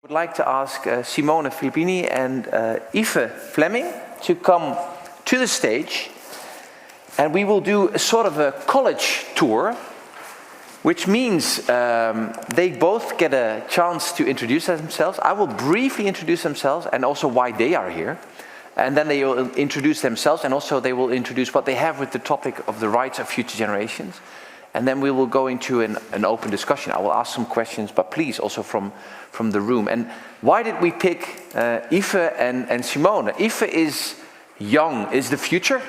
I'd like to ask Simone Filippini and Aoife Fleming to come to the stage, and we will do a sort of a college tour, which means they both get a chance to introduce themselves. I will briefly introduce themselves and also why they are here, and then they will introduce themselves, and also they will introduce what they have with the topic of the rights of future generations. And then we will go into an open discussion. I will ask some questions, but please also from the room. And why did we pick Aoife and Simone? Aoife is young, is the future.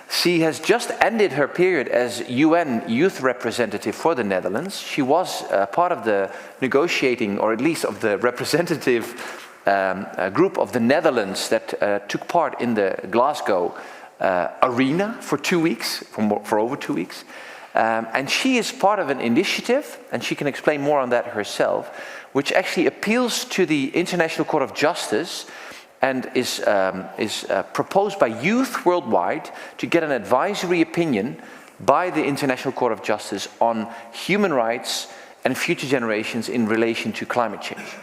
She has just ended her period as UN youth representative for the Netherlands. She was part of the negotiating, or at least of the representative group of the Netherlands that took part in the Glasgow arena for 2 weeks, for over 2 weeks. And she is part of an initiative, and she can explain more on that herself, which actually appeals to the International Court of Justice and is proposed by youth worldwide to get an advisory opinion by the International Court of Justice on human rights and future generations in relation to climate change.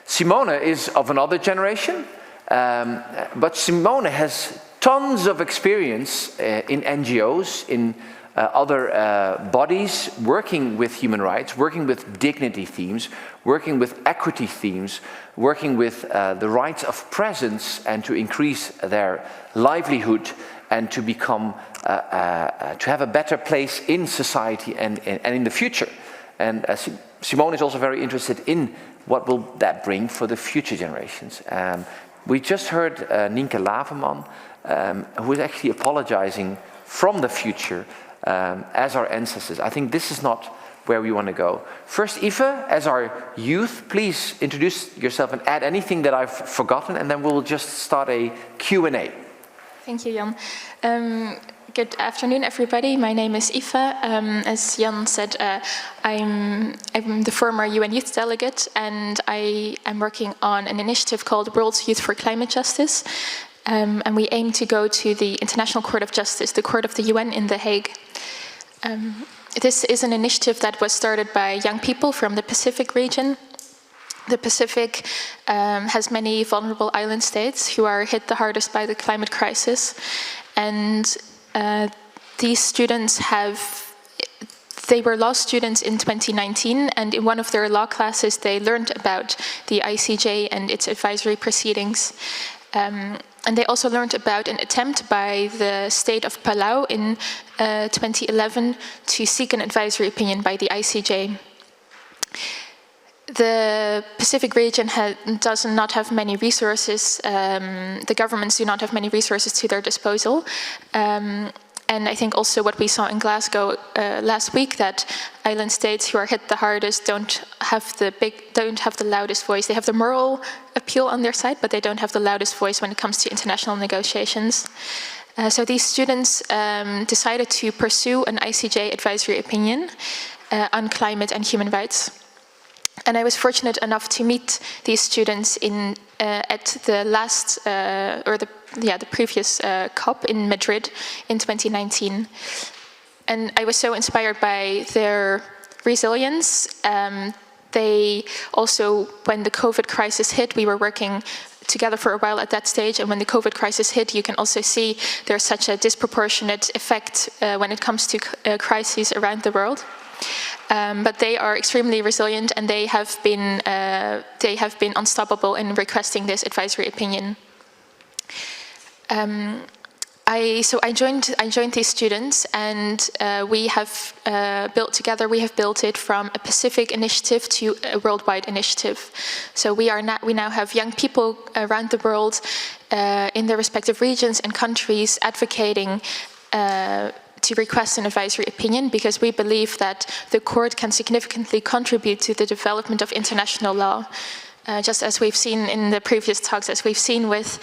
Simone is of another generation, but Simone has tons of experience in NGOs, in other bodies working with human rights, working with dignity themes, working with equity themes, working with the rights of presence and to increase their livelihood and to become, to have a better place in society and in the future. And Simone is also very interested in what will that bring for the future generations. We just heard Nienke Laverman, who is actually apologizing from the future as our ancestors. I think this is not where we want to go. First, Aoife, as our youth, please introduce yourself and add anything that I've forgotten, and then we'll just start a Q&A. Thank you, Jan. Good afternoon, everybody. My name is Aoife. As Jan said, I'm the former UN Youth Delegate, and I am working on an initiative called World Youth for Climate Justice. And we aim to go to the International Court of Justice, the Court of the UN in The Hague. This is an initiative that was started by young people from the Pacific region. The Pacific has many vulnerable island states who are hit the hardest by the climate crisis. And these students they were law students in 2019, and in one of their law classes they learned about the ICJ and its advisory proceedings. And they also learned about an attempt by the state of Palau in 2011 to seek an advisory opinion by the ICJ. The Pacific region does not have many resources. The governments do not have many resources to their disposal. And I think also what we saw in Glasgow last week, that island states who are hit the hardest don't have the loudest voice. They have the moral appeal on their side, but they don't have the loudest voice when it comes to international negotiations. So these students decided to pursue an ICJ advisory opinion on climate and human rights. And I was fortunate enough to meet these students at the last, the previous COP in Madrid in 2019. And I was so inspired by their resilience. They also, when the COVID crisis hit, we were working together for a while at that stage, and when the COVID crisis hit, you can also see there's such a disproportionate effect when it comes to crises around the world. But they are extremely resilient, and they have been unstoppable in requesting this advisory opinion. I joined these students, and we have built it from a Pacific initiative to a worldwide initiative. So we now have young people around the world in their respective regions and countries advocating to request an advisory opinion, because we believe that the court can significantly contribute to the development of international law. Just as we've seen in the previous talks, as we've seen with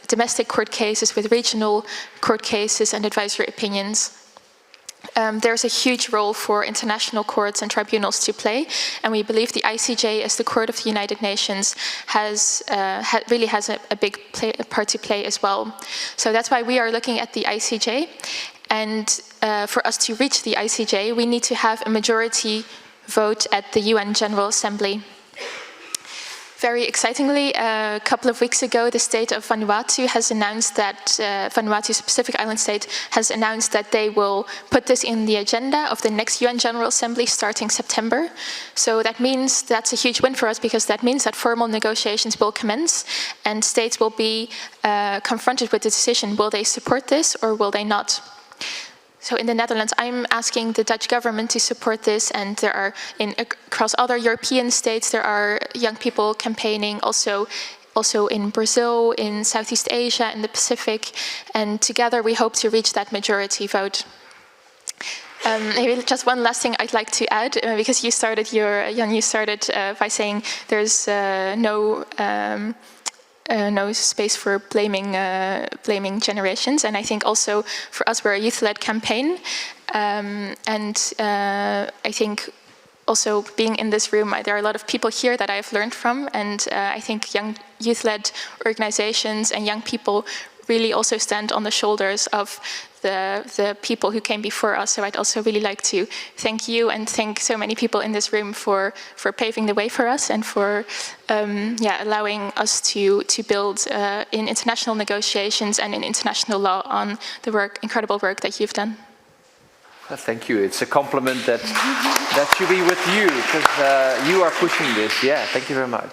domestic court cases, with regional court cases and advisory opinions. There's a huge role for international courts and tribunals to play, and we believe the ICJ, as the Court of the United Nations, really has a big part to play as well. So that's why we are looking at the ICJ, and for us to reach the ICJ, we need to have a majority vote at the UN General Assembly. Very excitingly, a couple of weeks ago, the state of Vanuatu has announced that, Vanuatu's Pacific Island state has announced that they will put this in the agenda of the next UN General Assembly starting September. So that means that's a huge win for us, because that means that formal negotiations will commence and states will be confronted with the decision, will they support this or will they not? So in the Netherlands, I'm asking the Dutch government to support this, and there are, across other European states, there are young people campaigning, also in Brazil, in Southeast Asia, in the Pacific, and together we hope to reach that majority vote. Maybe just one last thing I'd like to add, because you started by saying there's no space for blaming generations, and I think also for us we're a youth-led campaign, and I think also being in this room, there are a lot of people here that I've learned from, and I think young youth-led organizations and young people really also stand on the shoulders of the people who came before us. So I'd also really like to thank you and thank so many people in this room for paving the way for us and for allowing us to build in international negotiations and in international law on the incredible work that you've done. Well, thank you. It's a compliment that should be with you, because you are pushing this. Yeah, thank you very much.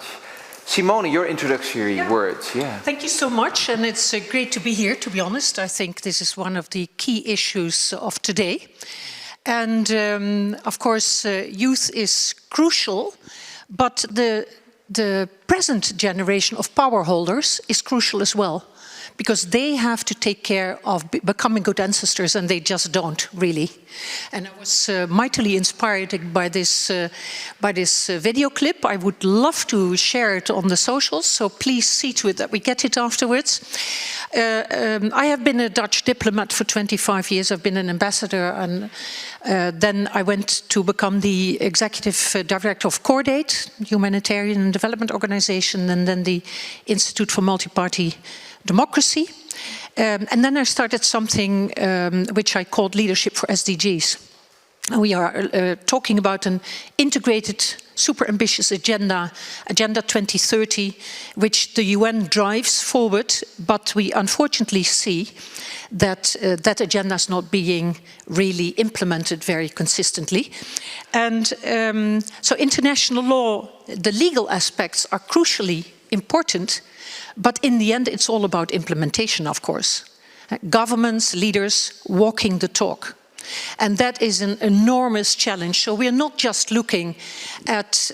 Simone, your introductory words. Yeah. Thank you so much, and it's great to be here, to be honest. I think this is one of the key issues of today. And of course, youth is crucial, but the present generation of power holders is crucial as well, because they have to take care of becoming good ancestors, and they just don't, really. And I was mightily inspired by this video clip. I would love to share it on the socials, so please see to it that we get it afterwards. I have been a Dutch diplomat for 25 years. I've been an ambassador, and then I went to become the executive director of Cordate, Humanitarian and Development Organization, and then the Institute for Multi-Party Democracy. And then I started something which I called Leadership for SDGs. We are talking about an integrated, super ambitious agenda, Agenda 2030, which the UN drives forward, but we unfortunately see that that agenda is not being really implemented very consistently. And so international law, the legal aspects are crucially important, but in the end, it's all about implementation, of course. Governments, leaders, walking the talk. And that is an enormous challenge. So we're not just looking at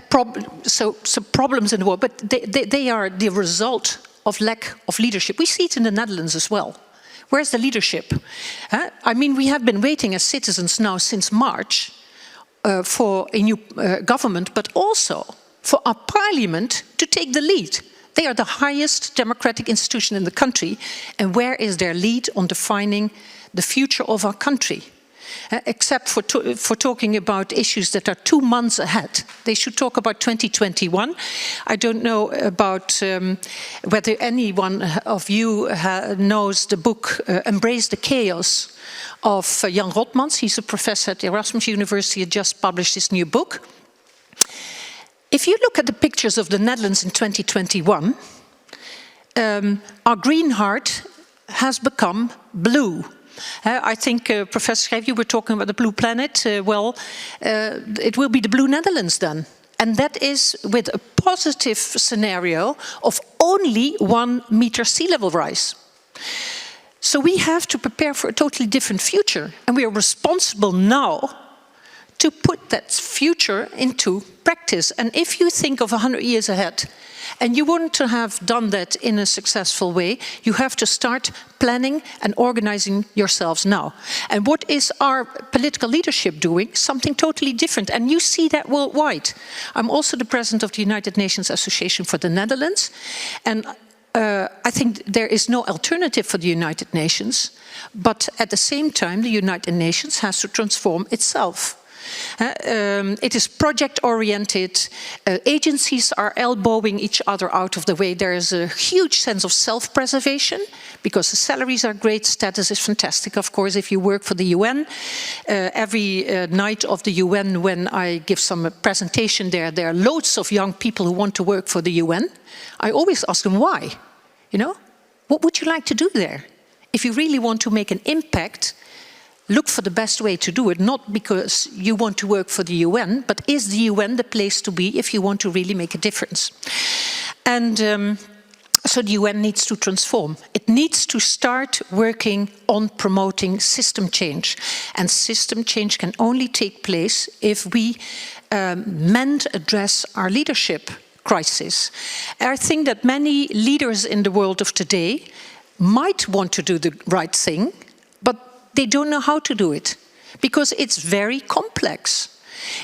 problems in the world, but they are the result of lack of leadership. We see it in the Netherlands as well. Where's the leadership? I mean, we have been waiting as citizens now since March for a new government, but also for our parliament to take the lead. They are the highest democratic institution in the country, and where is their lead on defining the future of our country? Except for talking about issues that are 2 months ahead. They should talk about 2021. I don't know about whether anyone of you knows the book Embrace the Chaos of Jan Rotmans. He's a professor at Erasmus University, had just published his new book. If you look at the pictures of the Netherlands in 2021, our green heart has become blue. I think, Professor Schrijf, you were talking about the blue planet. It will be the blue Netherlands then. And that is with a positive scenario of only 1 meter sea level rise. So we have to prepare for a totally different future. And we are responsible now to put that future into practice. And if you think of 100 years ahead, and you want to have done that in a successful way, you have to start planning and organizing yourselves now. And what is our political leadership doing? Something totally different. And you see that worldwide. I'm also the president of the United Nations Association for the Netherlands. And I think there is no alternative for the United Nations. But at the same time, the United Nations has to transform itself. It is project-oriented. Agencies are elbowing each other out of the way. There is a huge sense of self-preservation because the salaries are great, status is fantastic, of course, if you work for the UN. Every night of the UN, when I give some presentation there are loads of young people who want to work for the UN. I always ask them why, you know? What would you like to do there? If you really want to make an impact, look for the best way to do it, not because you want to work for the UN, but is the UN the place to be if you want to really make a difference? And so the UN needs to transform. It needs to start working on promoting system change. And system change can only take place if we address our leadership crisis. I think that many leaders in the world of today might want to do the right thing, but they don't know how to do it, because it's very complex.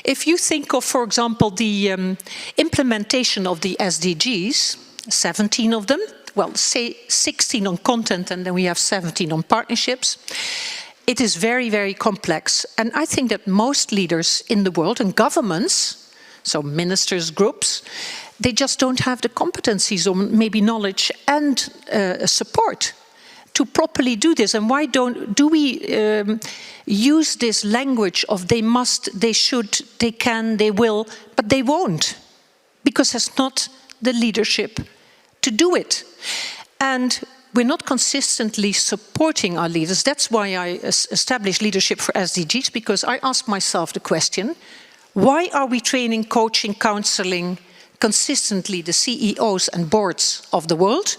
If you think of, for example, the implementation of the SDGs, 17 of them, well, say 16 on content and then we have 17 on partnerships. It is very, very complex. And I think that most leaders in the world and governments, so ministers, groups, they just don't have the competencies or maybe knowledge and support to properly do this. And why do we use this language of they must, they should, they can, they will, but they won't, because there's not the leadership to do it. And we're not consistently supporting our leaders. That's why I established Leadership for SDGs, because I ask myself the question, why are we training, coaching, counseling consistently the CEOs and boards of the world?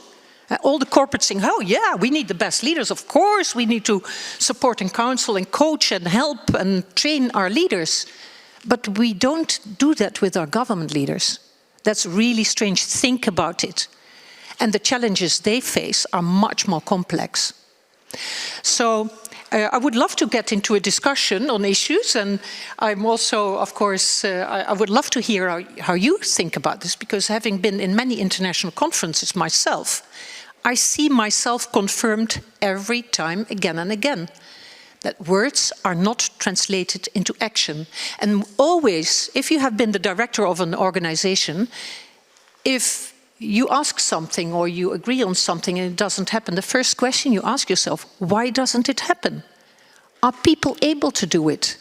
All the corporates saying, oh yeah, we need the best leaders. Of course, we need to support and counsel and coach and help and train our leaders. But we don't do that with our government leaders. That's really strange. Think about it. And the challenges they face are much more complex. So I would love to get into a discussion on issues, and I'm also, of course, I would love to hear how you think about this, because having been in many international conferences myself, I see myself confirmed every time, again and again, that words are not translated into action. And always, if you have been the director of an organization, if you ask something or you agree on something and it doesn't happen, the first question you ask yourself, why doesn't it happen? Are people able to do it?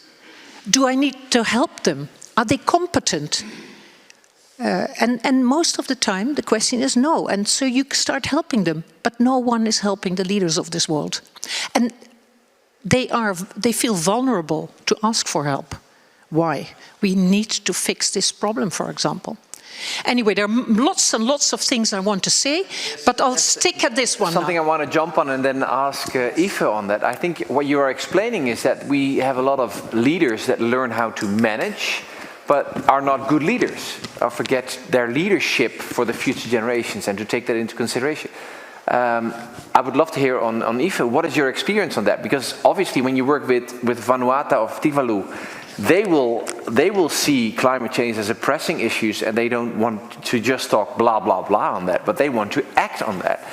Do I need to help them? Are they competent? And most of the time the question is no, and so you start helping them, but no one is helping the leaders of this world. And they feel vulnerable to ask for help. Why? We need to fix this problem, for example. Anyway, there are lots and lots of things I want to say, but I'll stick at this one. Something now. I want to jump on and then ask Aoife on that. I think what you are explaining is that we have a lot of leaders that learn how to manage, but are not good leaders, or forget their leadership for the future generations and to take that into consideration. I would love to hear on Aoife, what is your experience on that? Because obviously when you work with Vanuatu or Tuvalu, they will see climate change as a pressing issue, and they don't want to just talk blah, blah, blah on that, but they want to act on that.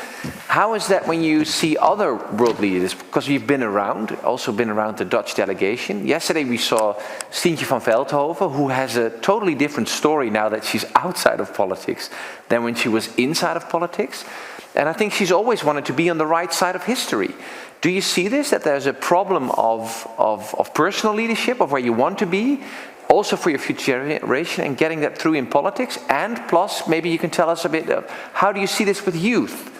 How is that when you see other world leaders? Because you've been around, also been around the Dutch delegation. Yesterday we saw Stientje van Veldhoven, who has a totally different story now that she's outside of politics than when she was inside of politics. And I think she's always wanted to be on the right side of history. Do you see this, that there's a problem of personal leadership, of where you want to be, also for your future generation, and getting that through in politics? And plus, maybe you can tell us a bit of, how do you see this with youth?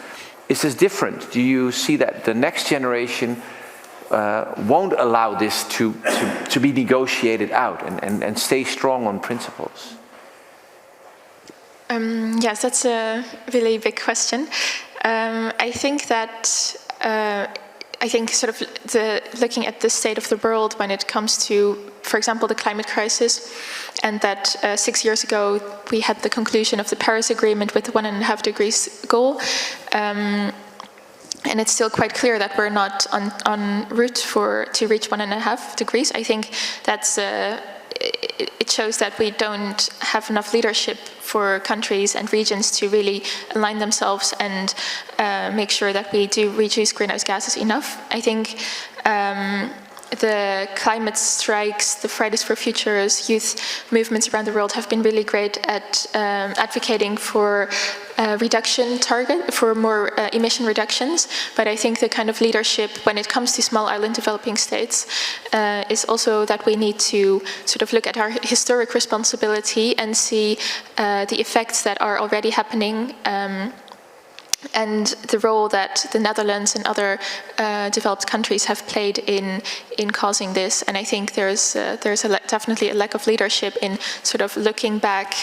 Is this different? Do you see that the next generation won't allow this to be negotiated out and stay strong on principles? Yes, that's a really big question. I think that sort of looking at the state of the world when it comes to, for example, the climate crisis, and that 6 years ago we had the conclusion of the Paris Agreement with the 1.5 degrees goal, and it's still quite clear that we're not on route to reach 1.5 degrees. I think that's it shows that we don't have enough leadership for countries and regions to really align themselves and make sure that we do reduce greenhouse gases enough. I think the climate strikes, the Fridays for Futures, youth movements around the world have been really great at advocating for reduction target, for more emission reductions. But I think the kind of leadership when it comes to small island developing states is also that we need to sort of look at our historic responsibility and see the effects that are already happening, and the role that the Netherlands and other developed countries have played in causing this. And I think there's definitely a lack of leadership in sort of looking back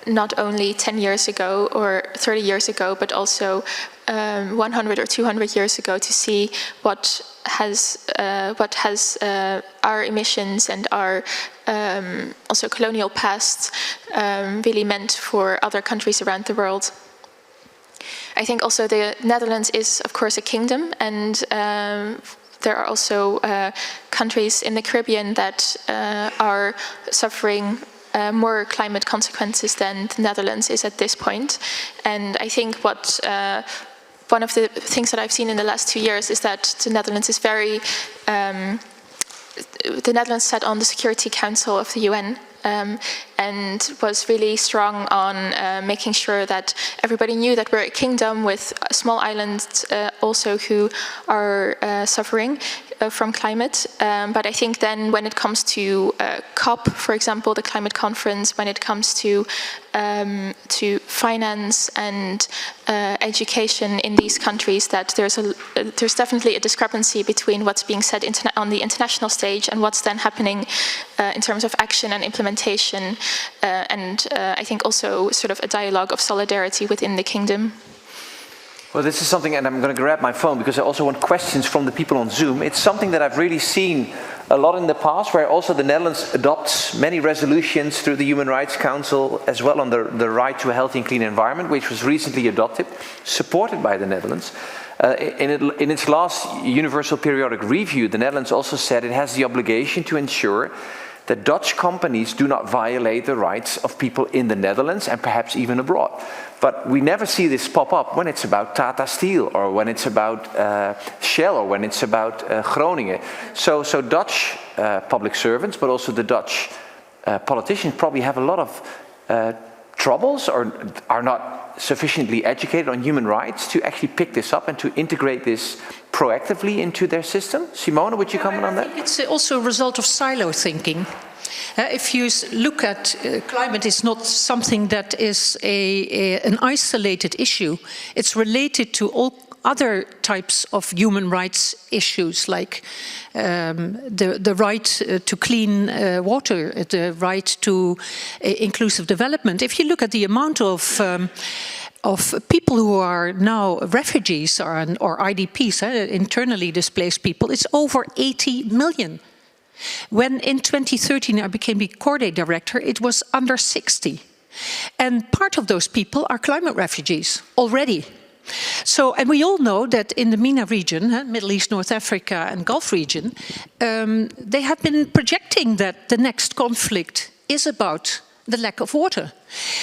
not only 10 years ago or 30 years ago, but also 100 or 200 years ago, to see what has our emissions and our also colonial past really meant for other countries around the world. I think also the Netherlands is, of course, a kingdom, and there are also countries in the Caribbean that are suffering more climate consequences than the Netherlands is at this point. And I think what one of the things that I've seen in the last 2 years is that the Netherlands is very the Netherlands sat on the Security Council of the UN. And was really strong on making sure that everybody knew that we're a kingdom with small islands also who are suffering from climate. But I think then when it comes to COP, for example, the climate conference, when it comes to finance and education in these countries, that there's definitely a discrepancy between what's being said on the international stage and what's then happening in terms of action and implementation, and I think also sort of a dialogue of solidarity within the kingdom. Well, this is something, and I'm going to grab my phone because I also want questions from the people on Zoom. It's something that I've really seen a lot in the past, where also the Netherlands adopts many resolutions through the Human Rights Council, as well on the right to a healthy and clean environment, which was recently adopted, supported by the Netherlands. In its last Universal Periodic Review, the Netherlands also said it has the obligation to ensure that Dutch companies do not violate the rights of people in the Netherlands and perhaps even abroad. But we never see this pop up when it's about Tata Steel, or when it's about Shell, or when it's about Groningen. So Dutch public servants, but also the Dutch politicians probably have a lot of troubles, or are not sufficiently educated on human rights to actually pick this up and to integrate this proactively into their system. Simone, would you comment on that? It's also a result of silo thinking. If you look at climate, is not something that is an isolated issue. It's related to all other types of human rights issues, like the right to clean water, the right to inclusive development. If you look at the amount of people who are now refugees or IDPs, internally displaced people, it's over 80 million. When in 2013 I became the Corday director, it was under 60. And part of those people are climate refugees already. So, and we all know that in the MENA region, Middle East, North Africa and Gulf region, they have been projecting that the next conflict is about the lack of water.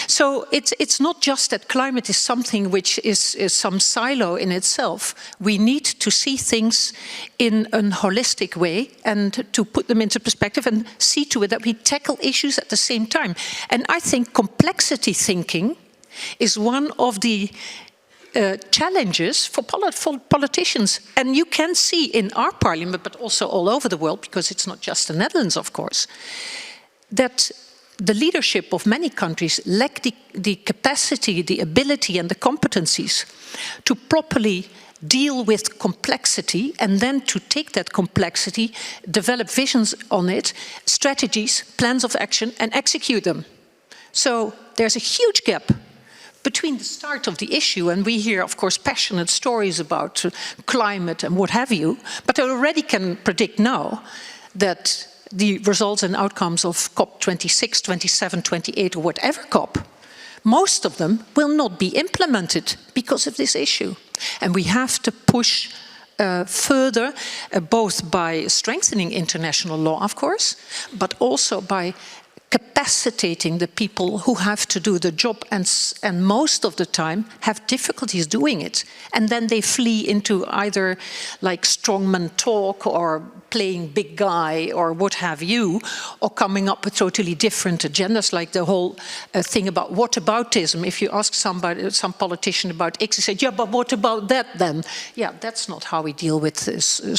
So it's not just that climate is something which is some silo in itself. We need to see things in a holistic way and to put them into perspective and see to it that we tackle issues at the same time. And I think complexity thinking is one of the challenges for politicians. And you can see in our parliament, but also all over the world, because it's not just the Netherlands, of course, that the leadership of many countries lack the capacity, the ability and the competencies to properly deal with complexity, and then to take that complexity, develop visions on it, strategies, plans of action, and execute them. So there's a huge gap between the start of the issue, and we hear, of course, passionate stories about climate and what have you, but I already can predict now that the results and outcomes of COP26, 27, 28, or whatever COP, most of them will not be implemented because of this issue. And we have to push further, both by strengthening international law, of course, but also by capacitating the people who have to do the job, and most of the time have difficulties doing it. And then they flee into either like strongman talk or playing big guy or what have you, or coming up with totally different agendas, like the whole thing about whataboutism. If you ask somebody, some politician about X, they say, yeah, but what about that then? Yeah, that's not how we deal with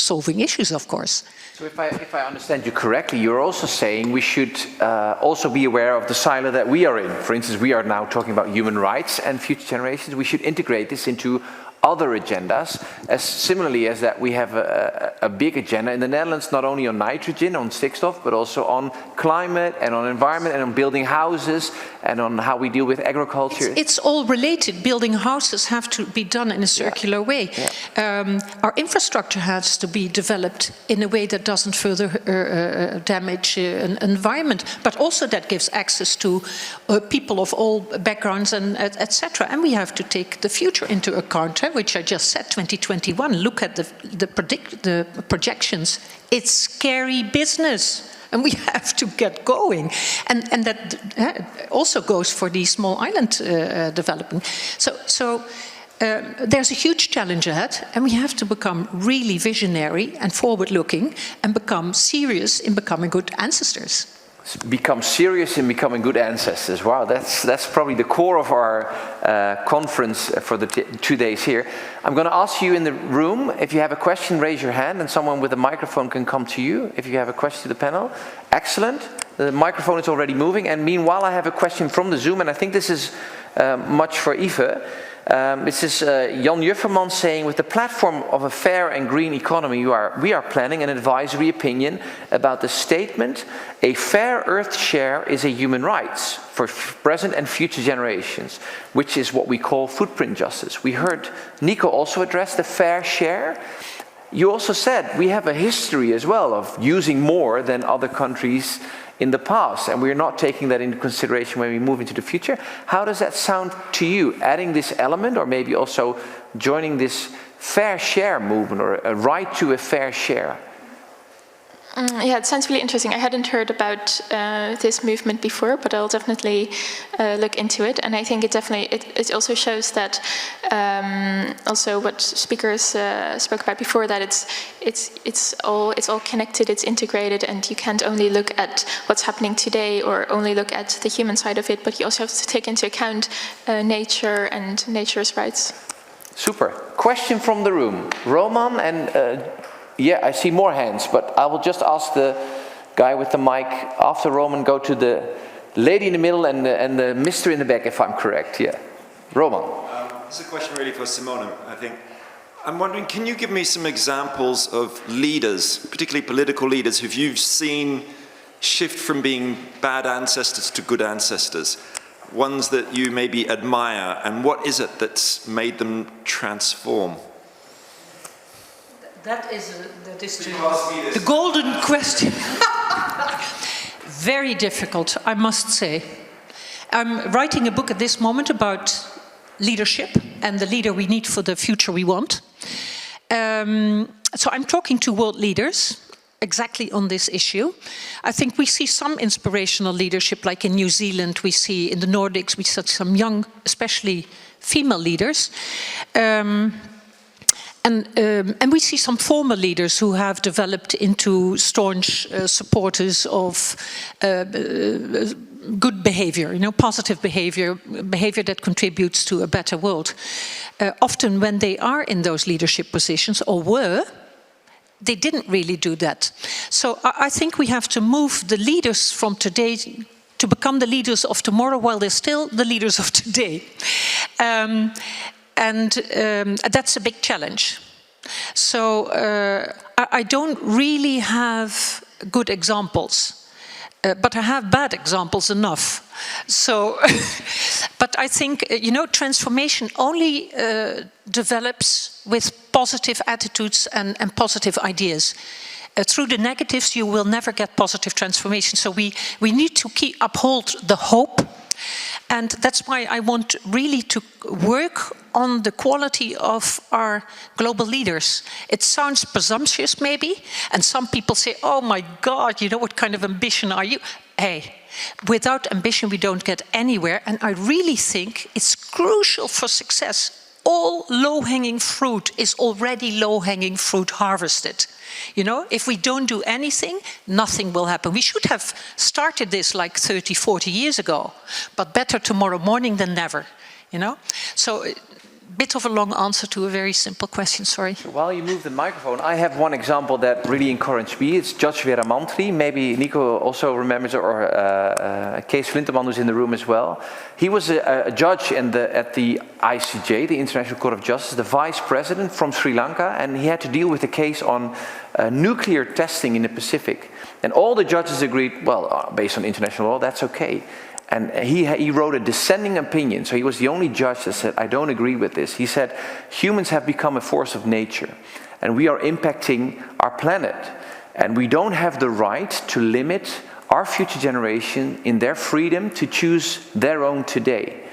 solving issues, of course. So if I understand you correctly, you're also saying we should also be aware of the silo that we are in. For instance, we are now talking about human rights and future generations. We should integrate this into other agendas, as similarly as that we have a big agenda in the Netherlands, not only on nitrogen, on stikstof, but also on climate and on environment and on building houses and on how we deal with agriculture. It's all related. Building houses have to be done in a circular way. Yeah. Our infrastructure has to be developed in a way that doesn't further damage an environment, but also that gives access to people of all backgrounds and etc. And we have to take the future into account, which I just said, 2021. Look at the projections. It's scary business. And we have to get going. And that also goes for the small island development. So there's a huge challenge ahead, and we have to become really visionary and forward-looking and become serious in becoming good ancestors. Become serious in becoming good ancestors. Wow, that's probably the core of our conference for the 2 days here. I'm going to ask you in the room, if you have a question, raise your hand, and someone with a microphone can come to you if you have a question to the panel. Excellent. The microphone is already moving, and meanwhile I have a question from the Zoom, and I think this is much for Aoife. This is Jan Jufferman saying, with the platform of a fair and green economy, we are planning an advisory opinion about the statement, a fair earth share is a human right for present and future generations, which is what we call footprint justice. We heard Nico also address the fair share. You also said we have a history as well of using more than other countries in the past, and we're not taking that into consideration when we move into the future. How does that sound to you, adding this element, or maybe also joining this fair share movement, or a right to a fair share? Yeah, it sounds really interesting. I hadn't heard about this movement before, but I'll definitely look into it. And I think it also shows that also what speakers spoke about before, that it's all connected, it's integrated, and you can't only look at what's happening today or only look at the human side of it, but you also have to take into account nature and nature's rights. Super. Question from the room, Roman and. Yeah, I see more hands, but I will just ask the guy with the mic. After Roman, go to the lady in the middle and the mister in the back, if I'm correct. Yeah, Roman. This is a question really for Simone, I think. I'm wondering, can you give me some examples of leaders, particularly political leaders, who you've seen shift from being bad ancestors to good ancestors? Ones that you maybe admire, and what is it that's made them transform? That is the golden question. Very difficult, I must say. I'm writing a book at this moment about leadership and the leader we need for the future we want. So I'm talking to world leaders exactly on this issue. I think we see some inspirational leadership, like in New Zealand, we see in the Nordics, we see some young, especially female leaders. And we see some former leaders who have developed into staunch supporters of good behavior, positive behavior that contributes to a better world. Often when they are in those leadership positions, or were, they didn't really do that. So I think we have to move the leaders from today to become the leaders of tomorrow while they're still the leaders of today. And that's a big challenge. So I don't really have good examples, but I have bad examples enough. So, but I think, transformation only develops with positive attitudes and positive ideas. Through the negatives, you will never get positive transformation. So we need to uphold the hope. And that's why I want really to work on the quality of our global leaders. It sounds presumptuous maybe, and some people say, oh my God, what kind of ambition are you? Hey, without ambition we don't get anywhere, and I really think it's crucial for success all low-hanging fruit is already low-hanging fruit harvested. You know, if we don't do anything, nothing will happen. We should have started this like 30, 40 years ago, but better tomorrow morning than never, you know? So, bit of a long answer to a very simple question, sorry. While you move the microphone, I have one example that really encouraged me. It's Judge Vera Mantri. Maybe Nico also remembers, or Kees Flinterman, who's in the room as well. He was a judge at the ICJ, the International Court of Justice, the vice president from Sri Lanka, and he had to deal with a case on nuclear testing in the Pacific. And all the judges agreed, well, based on international law, that's okay. And he wrote a dissenting opinion, so he was the only judge that said, I don't agree with this. He said, humans have become a force of nature, and we are impacting our planet. And we don't have the right to limit our future generation in their freedom to choose their own today.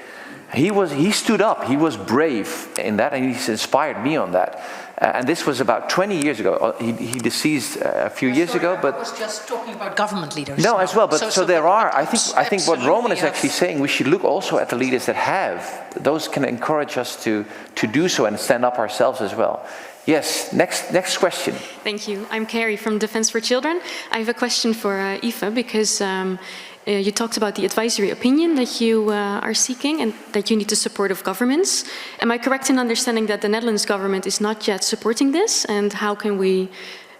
He stood up, he was brave in that, and he's inspired me on that. And this was about 20 years ago. He deceased a few years ago, but I was just talking about government leaders. No, as well. But so there are. I think what Roman is yes. actually saying, we should look also at the leaders that have. Those can encourage us to do so and stand up ourselves as well. Yes. Next question. Thank you. I'm Carrie from Defense for Children. I have a question for Aoife, because you talked about the advisory opinion that you are seeking and that you need the support of governments. Am I correct in understanding that the Netherlands government is not yet supporting this? And how can we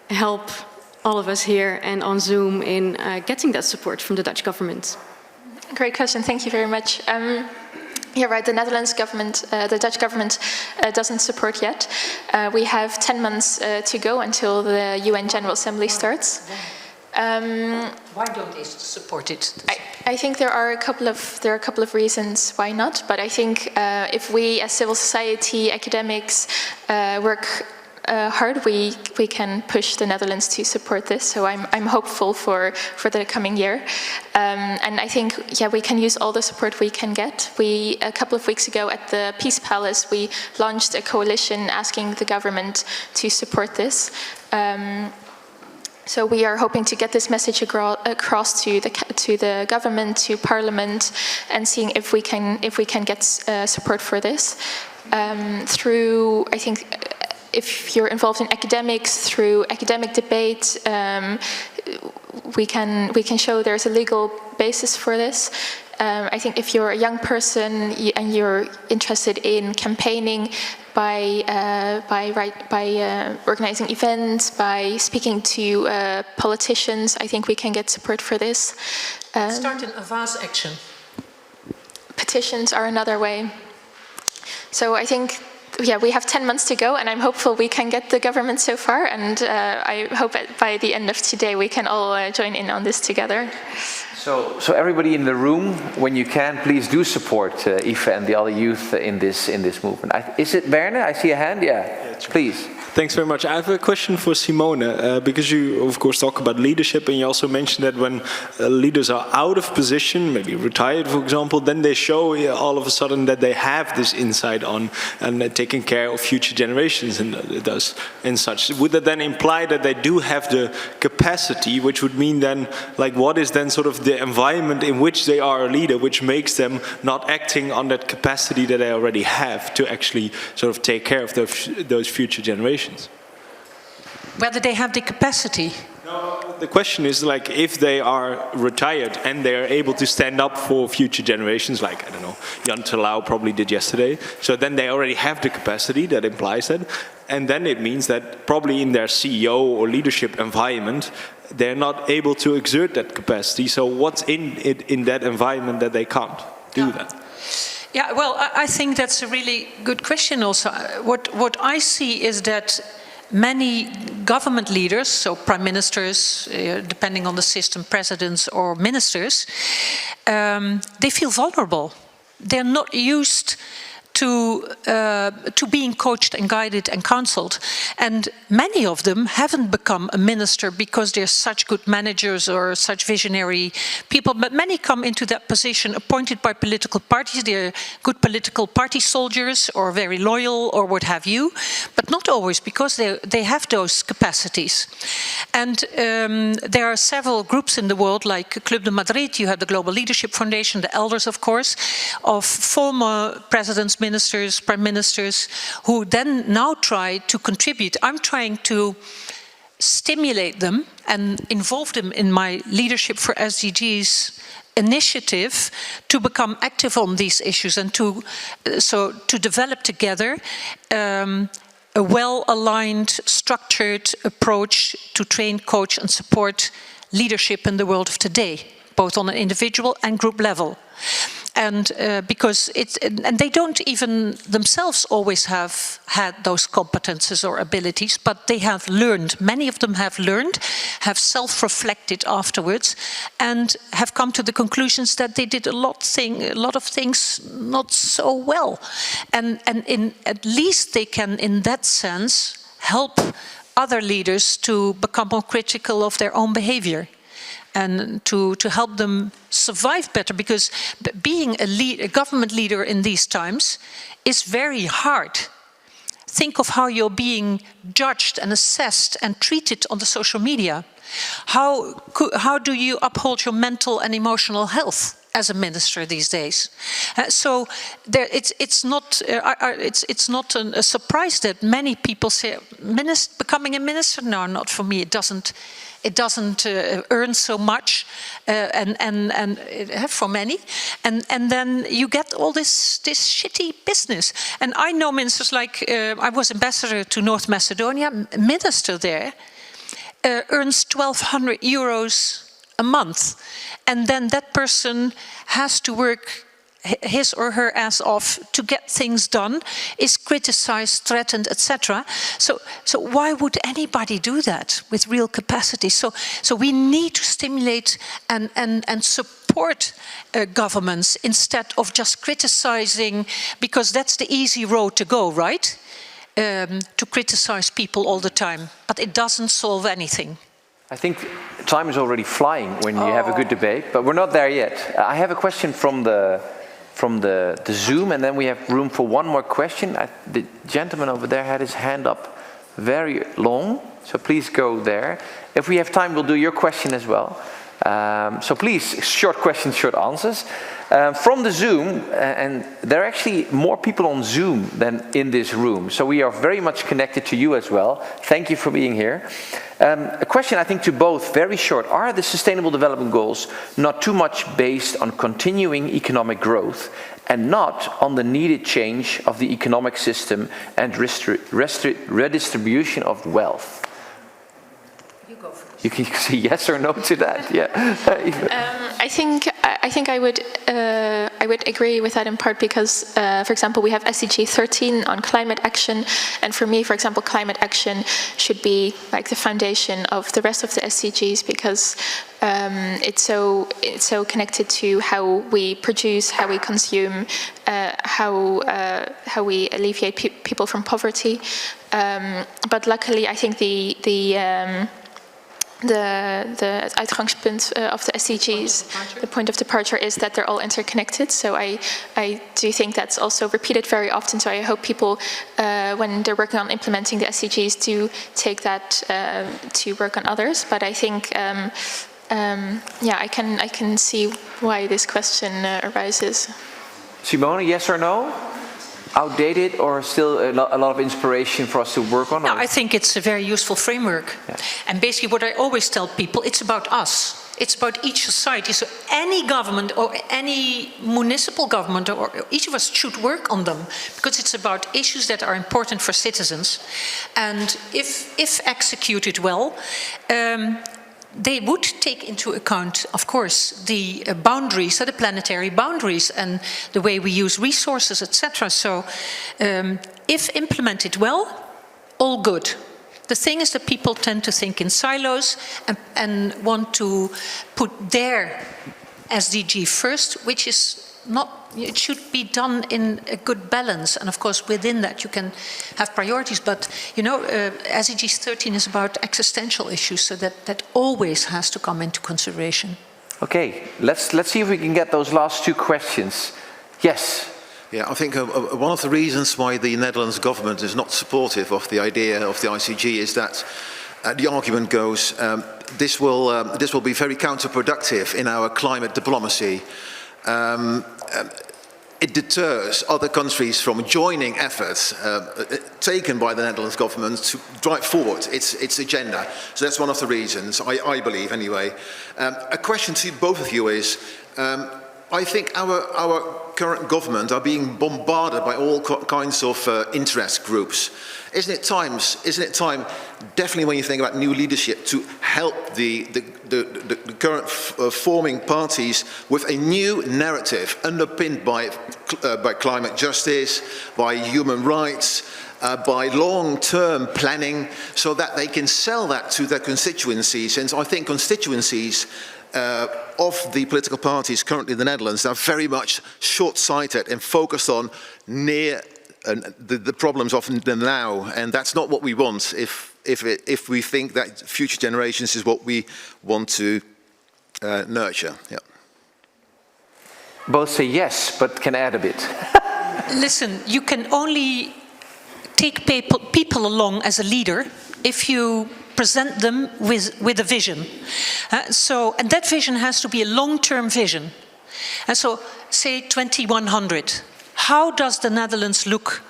help all of us here and on Zoom in getting that support from the Dutch government? Great question, thank you very much. You're right, the Netherlands government, the Dutch government doesn't support yet. We have 10 months to go until the UN General Assembly starts. Why don't they support it? I think there are a couple of reasons why not. But I think if we, as civil society, academics, work hard, we can push the Netherlands to support this. So I'm hopeful for the coming year, and I think we can use all the support we can get. A couple of weeks ago at the Peace Palace, we launched a coalition asking the government to support this. So we are hoping to get this message across to the government, to Parliament, and seeing if we can get support for this through. I think if you're involved in academics, through academic debate, we can show there's a legal basis for this. I think if you're a young person and you're interested in campaigning by organizing events, by speaking to politicians, I think we can get support for this. Start an Avaz action. Petitions are another way. So I think, we have 10 months to go, and I'm hopeful we can get the government so far, and I hope by the end of today we can all join in on this together. So everybody in the room, when you can, please do support Aoife and the other youth in this movement. Is it Werner? I see a hand. Yeah, please. Thanks very much. I have a question for Simone, because you, of course, talk about leadership, and you also mentioned that when leaders are out of position, maybe retired, for example, then they show all of a sudden that they have this insight on and taking care of future generations and such. Would that then imply that they do have the capacity, which would mean then, like, what is then sort of the environment in which they are a leader, which makes them not acting on that capacity that they already have to actually sort of take care of those future generations? Whether they have the capacity. No, the question is, like, if they are retired and they are able to stand up for future generations, like, I don't know, Jan Terlouw probably did yesterday, so then they already have the capacity, that implies that, and then it means that probably in their CEO or leadership environment, they're not able to exert that capacity, so what's in that environment that they can't do that? Yeah, well, I think that's a really good question also. What I see is that many government leaders, so prime ministers, depending on the system, presidents or ministers, they feel vulnerable. They're not used to being coached and guided and counseled. And many of them haven't become a minister because they're such good managers or such visionary people, but many come into that position appointed by political parties. They're good political party soldiers or very loyal or what have you, but not always, because they have those capacities. And there are several groups in the world, like Club de Madrid. You have the Global Leadership Foundation, the elders, of course, of former presidents, ministers, prime ministers, who then now try to contribute. I'm trying to stimulate them and involve them in my Leadership for SDGs initiative to become active on these issues and to develop together a well-aligned, structured approach to train, coach and support leadership in the world of today, both on an individual and group level. And because and they don't even themselves always have had those competences or abilities, but they have learned, many of them have learned, have self-reflected afterwards, and have come to the conclusions that they did a lot of things not so well. And at least they can, in that sense, help other leaders to become more critical of their own behavior, and to help them survive better, because being a government leader in these times is very hard. Think of how you're being judged and assessed and treated on the social media. How do you uphold your mental and emotional health as a minister these days? So it's not a surprise that many people say, becoming a minister, no, not for me. It doesn't earn so much, and for many, and then you get all this shitty business. And I know ministers like I was ambassador to North Macedonia. A minister there earns 1,200 euros a month, and then that person has to work his or her ass off to get things done, is criticized, threatened, etc. So why would anybody do that with real capacity? So we need to stimulate and support governments instead of just criticizing, because that's the easy road to go, right? To criticize people all the time, but it doesn't solve anything. I think time is already flying when you have a good debate, but we're not there yet. I have a question from the Zoom, and then we have room for one more question. The gentleman over there had his hand up very long, so please go there. If we have time, we'll do your question as well. So please, short questions, short answers. From the Zoom, and there are actually more people on Zoom than in this room, so we are very much connected to you as well. Thank you for being here. A question, I think, to both, very short. Are the Sustainable Development Goals not too much based on continuing economic growth and not on the needed change of the economic system and redistribution of wealth? You can say yes or no to that. Yeah. I think I would agree with that in part because, for example, we have SDG 13 on climate action, and for me, for example, climate action should be like the foundation of the rest of the SDGs because it's so connected to how we produce, how we consume, how we alleviate people from poverty. But luckily, I think the uitgangspunt of the SDGs, the point of departure is that they're all interconnected. So I do think that's also repeated very often. So I hope people, when they're working on implementing the SDGs, do take that to work on others. But I think, yeah, I can see why this question arises. Simone, yes or no? Outdated or still a lot of inspiration for us to work on? No, I think it's a very useful framework. Yeah. And basically what I always tell people, it's about us. It's about each society. So any government or any municipal government or each of us should work on them because it's about issues that are important for citizens. And if executed well, they would take into account, of course, the boundaries, the planetary boundaries and the way we use resources, etc. So if implemented well, all good. The thing is that people tend to think in silos and want to put their SDG first, which is not, it should be done in a good balance. And of course, within that, you can have priorities. But, you know, SDG 13 is about existential issues, so that always has to come into consideration. Okay, let's see if we can get those last two questions. Yes. Yeah, I think one of the reasons why the Netherlands government is not supportive of the idea of the ICG is that the argument goes, this will be very counterproductive in our climate diplomacy. it deters other countries from joining efforts taken by the Netherlands government to drive forward its agenda. So that's one of the reasons, I believe anyway. A question to both of you is, I think our current government are being bombarded by all kinds of interest groups. Isn't it time, definitely when you think about new leadership, to help the current forming parties with a new narrative underpinned by climate justice, by human rights, by long-term planning, so that they can sell that to their constituencies. And I think constituencies of the political parties currently in the Netherlands are very much short-sighted and focused on the problems of the now, and that's not what we want if we think that future generations is what we want to nurture. Yeah. Both say yes, but can add a bit. Listen, you can only take people along as a leader if you present them with a vision. And that vision has to be a long-term vision. And so, say 2100. How does the Netherlands look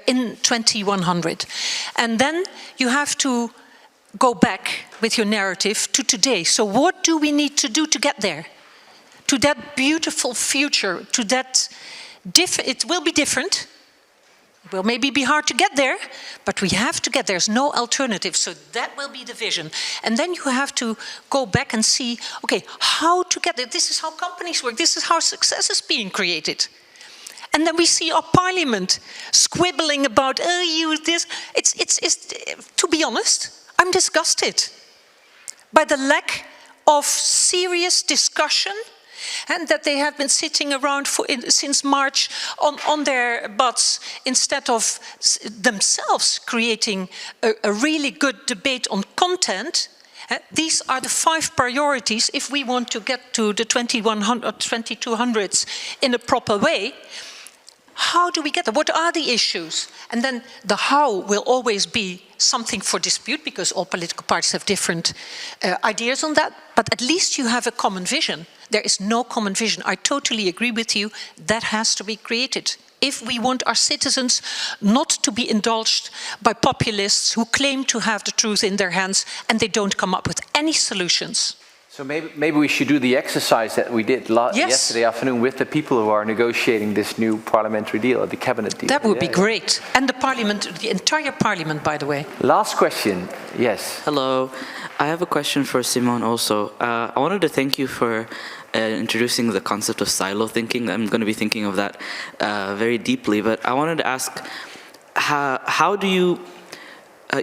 in 2100? And then you have to go back with your narrative to today. So what do we need to do to get there? To that beautiful future, to that it will be different. It will maybe be hard to get there, but we have to get there. There's no alternative. So that will be the vision. And then you have to go back and see, okay, how to get there. This is how companies work. This is how success is being created. And then we see our parliament squibbling about, oh, you this. It's to be honest, I'm disgusted by the lack of serious discussion, and that they have been sitting around since March on their butts instead of themselves creating a really good debate on content. These are the 5 priorities if we want to get to the 2100 or 2200s in a proper way. How do we get there? What are the issues? And then the how will always be something for dispute, because all political parties have different ideas on that. But at least you have a common vision. There is no common vision. I totally agree with you. That has to be created. If we want our citizens not to be indulged by populists who claim to have the truth in their hands and they don't come up with any solutions. So maybe we should do the exercise that we did yesterday afternoon with the people who are negotiating this new parliamentary deal, the cabinet deal. That would be great. And the parliament, the entire parliament, by the way. Last question, yes. Hello, I have a question for Simone also. I wanted to thank you for introducing the concept of silo thinking. I'm going to be thinking of that very deeply, but I wanted to ask, how do you...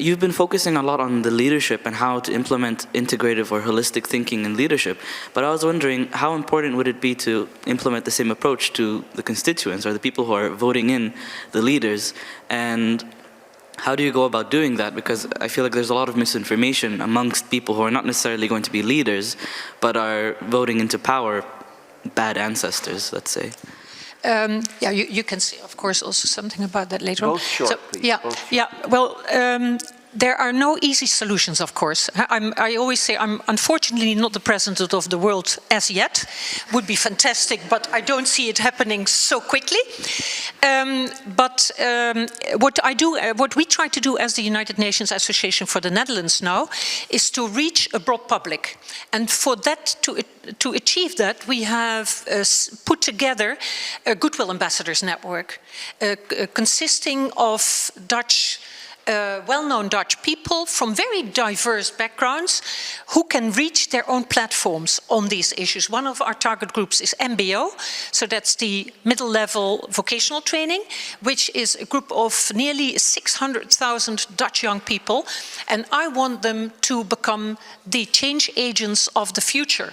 you've been focusing a lot on the leadership and how to implement integrative or holistic thinking in leadership, but I was wondering how important would it be to implement the same approach to the constituents or the people who are voting in the leaders, and how do you go about doing that? Because I feel like there's a lot of misinformation amongst people who are not necessarily going to be leaders, but are voting into power, bad ancestors, let's say. Yeah, you can say, of course, also something about that later on. Both short, please. Yeah, yeah. Well, there are no easy solutions, of course. I always say I'm unfortunately not the president of the world as yet. Would be fantastic, but I don't see it happening so quickly. What we try to do as the United Nations Association for the Netherlands now is to reach a broad public, and for that to achieve that, we have put together a Goodwill Ambassadors Network consisting of well-known Dutch people from very diverse backgrounds who can reach their own platforms on these issues. One of our target groups is MBO, so that's the middle-level vocational training, which is a group of nearly 600,000 Dutch young people, and I want them to become the change agents of the future.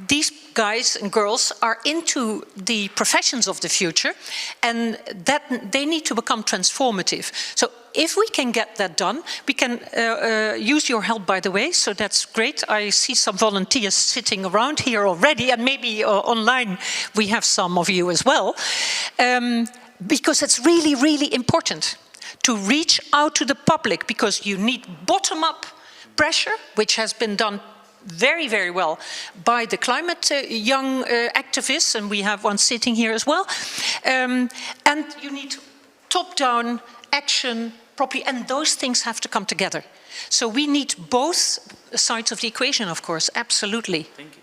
These guys and girls are into the professions of the future, and that they need to become transformative. So if we can get that done, we can use your help, by the way, so that's great. I see some volunteers sitting around here already, and maybe online we have some of you as well, because it's really, really important to reach out to the public, because you need bottom-up pressure, which has been done very, very well by the climate young activists, and we have one sitting here as well. And you need top-down action properly, and those things have to come together. So we need both sides of the equation, of course, absolutely. Thank you.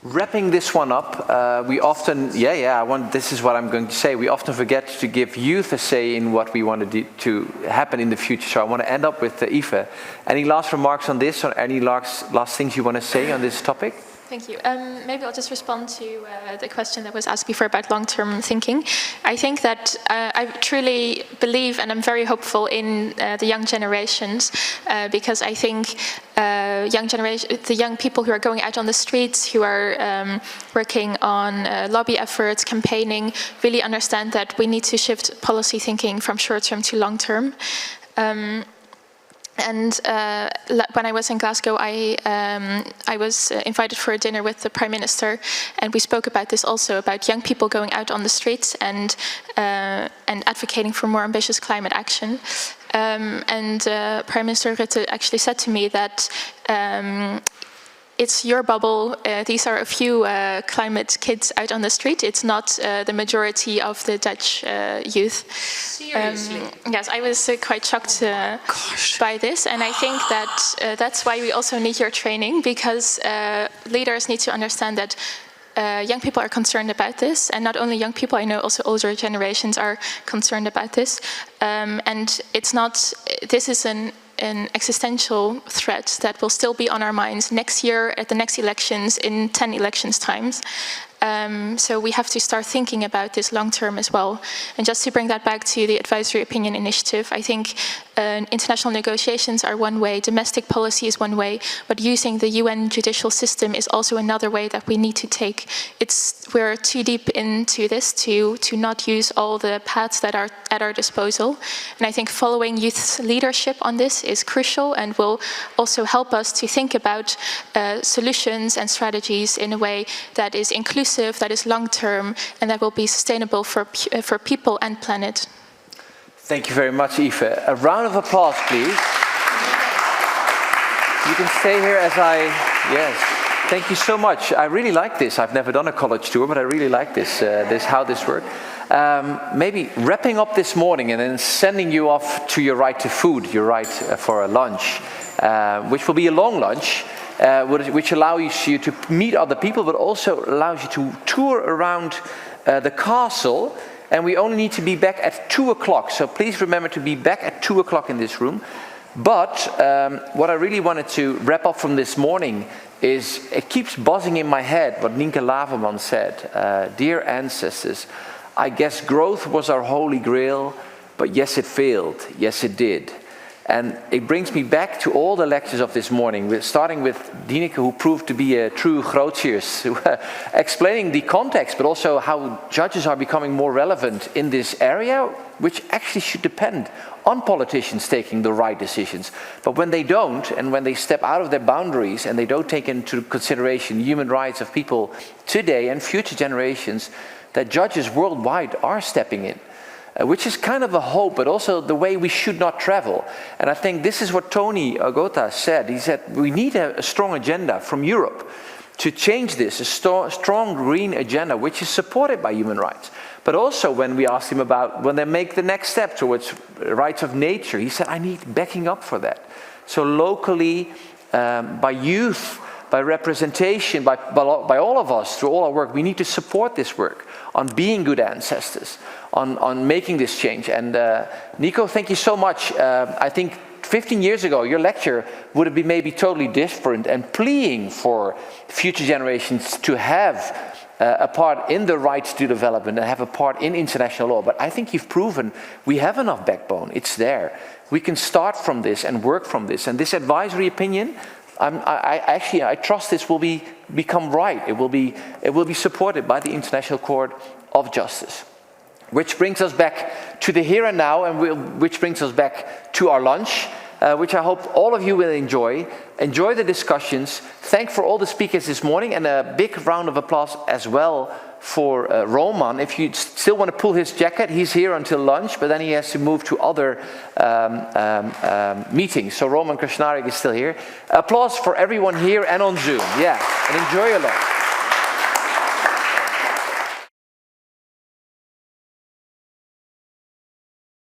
Wrapping this one up, we often, this is what I'm going to say, we often forget to give youth a say in what we want to happen in the future. So I want to end up with Aoife. Any last remarks on this, or any last things you want to say on this topic? Thank you. Maybe I'll just respond to the question that was asked before about long-term thinking. I think that I truly believe, and I'm very hopeful in the young generations, because I think the young people who are going out on the streets, who are working on lobby efforts, campaigning, really understand that we need to shift policy thinking from short-term to long-term. And when I was in Glasgow, I was invited for a dinner with the Prime Minister, and we spoke about this also, about young people going out on the streets and advocating for more ambitious climate action. And Prime Minister Rutte actually said to me that it's your bubble. These are a few climate kids out on the street. It's not the majority of the Dutch youth. Seriously? Yes, I was quite shocked by this. And I think that that's why we also need your training, because leaders need to understand that young people are concerned about this. And not only young people, I know also older generations are concerned about this. And it's not, this is an existential threat that will still be on our minds next year, at the next elections, in 10 elections times. So we have to start thinking about this long term as well. And just to bring that back to the advisory opinion initiative, I think international negotiations are one way, domestic policy is one way, but using the UN judicial system is also another way that we need to take. We're too deep into this to not use all the paths that are at our disposal. And I think following youth's leadership on this is crucial and will also help us to think about solutions and strategies in a way that is inclusive, that is long-term, and that will be sustainable for people and planet. Thank you very much, Aoife. A round of applause, please. You can stay here as yes. Thank you so much. I really like this. I've never done a college tour, but I really like this, how this works. Maybe wrapping up this morning and then sending you off to your right to food, your right for a lunch, which will be a long lunch, which allows you to meet other people, but also allows you to tour around the castle. And we only need to be back at 2 o'clock. So please remember to be back at 2 o'clock in this room. But what I really wanted to wrap up from this morning is, it keeps buzzing in my head what Nienke Laverman said. Dear ancestors, I guess growth was our holy grail, but yes, it failed. Yes, it did. And it brings me back to all the lectures of this morning, starting with Dineke, who proved to be a true Grotius, explaining the context, but also how judges are becoming more relevant in this area, which actually should depend on politicians taking the right decisions. But when they don't, and when they step out of their boundaries, and they don't take into consideration human rights of people today and future generations, that judges worldwide are stepping in. Which is kind of a hope, but also the way we should not travel. And I think this is what Tony Agota said. He said, we need a strong agenda from Europe to change this, a strong green agenda, which is supported by human rights. But also when we asked him about when they make the next step towards rights of nature, he said, I need backing up for that. So locally, by youth, by representation, by all of us, through all our work, we need to support this work on being good ancestors, on making this change. And Nico, thank you so much. I think 15 years ago, your lecture would have been maybe totally different and pleading for future generations to have a part in the rights to development and have a part in international law. But I think you've proven we have enough backbone. It's there. We can start from this and work from this. And this advisory opinion, I trust this will become right. It will be supported by the International Court of Justice. Which brings us back to the here and now, and which brings us back to our lunch, which I hope all of you will enjoy. Enjoy the discussions. Thank for all the speakers this morning, and a big round of applause as well for Roman. If you still want to pull his jacket, he's here until lunch, but then he has to move to other meetings. So Roman Krishnarik is still here. Applause for everyone here and on Zoom. Yeah, and enjoy a lot.